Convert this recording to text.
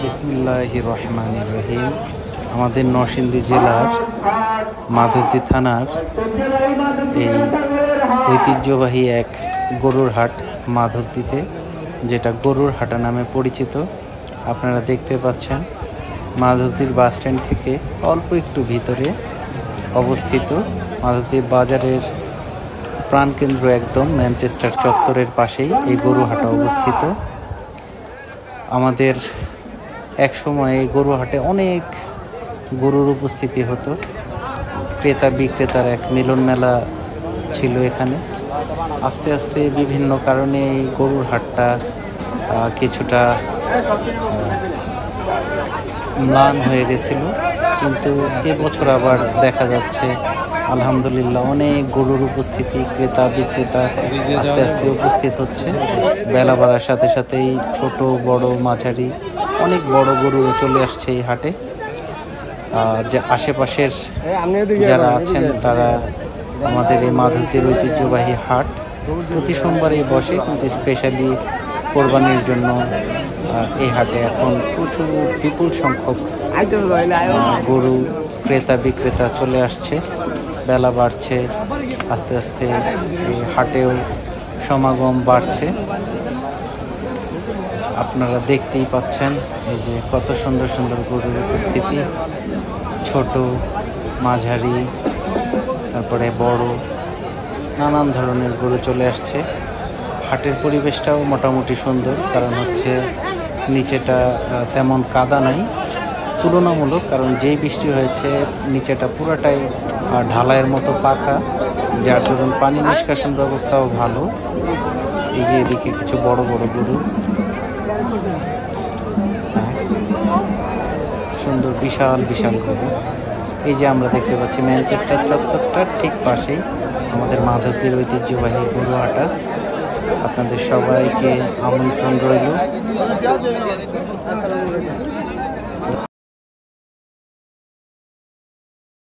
বিসমিল্লাহির রহমানির রহিম। আমাদের নরসিংদী জেলার মাধবদী থানার এই ঐতিহ্যবাহী এক গরুর হাট মাধবদীতে, যেটা গরুর হাটা নামে পরিচিত। আপনারা দেখতে পাচ্ছেন মাধবদীর বাস স্ট্যান্ড থেকে অল্প একটু ভিতরে অবস্থিত। মাধবদী বাজারের প্রাণকেন্দ্র একদম ম্যানচেস্টার চত্বরের পাশেই এই গরু হাটা অবস্থিত। আমাদের এক সময় এই গরু হাটে অনেক গরুর উপস্থিতি হতো। ক্রেতা বিক্রেতার এক মিলন মেলা ছিল এখানে। আস্তে আস্তে বিভিন্ন কারণে এই গরুর হাটটা কিছুটা ম্লান হয়ে গেছিল, কিন্তু এবছর আবার দেখা যাচ্ছে আলহামদুলিল্লাহ অনেক গরুর উপস্থিতি, ক্রেতা বিক্রেতা আস্তে আস্তে উপস্থিত হচ্ছে। বেলা বাড়ার সাথে সাথেই ছোট বড় মাঝারি অনেক বড় গরুও চলে আসছে এই হাটে। যে আশেপাশের যারা আছেন তারা আমাদের এই মাধবদীর ঐতিহ্যবাহী হাট প্রতি সোমবারই বসে, কিন্তু স্পেশালি কোরবানির জন্য এই হাটে এখন প্রচুর বিপুল সংখ্যক গরু ক্রেতা বিক্রেতা চলে আসছে। বেলা বাড়ছে, আস্তে আস্তে এই হাটেও সমাগম বাড়ছে। আপনারা দেখতেই পাচ্ছেন এই যে কত সুন্দর সুন্দর গরুর উপস্থিতি, ছোট মাঝারি তারপরে বড় নানান ধরনের গরু চলে আসছে। হাটের পরিবেশটাও মোটামুটি সুন্দর, কারণ হচ্ছে নিচেটা তেমন কাদা নাই তুলনামূলক, কারণ যেই বৃষ্টি হয়েছে নিচেটা পুরোটাই ঢালাইয়ের মতো পাকা, যার দরুন পানি নিষ্কাশন ব্যবস্থাও ভালো। এই যে এদিকে কিছু বড় বড় গরু, সুন্দর বিশাল বিশাল গরু। এই যে আমরা দেখতে পাচ্ছি ম্যানচেস্টার চত্বরটার ঠিক পাশেই আমাদের মাধবদীর ঐতিহ্যবাহী গরু হাটা। আপনাদের সবাইকে আমন্ত্রণ রইল।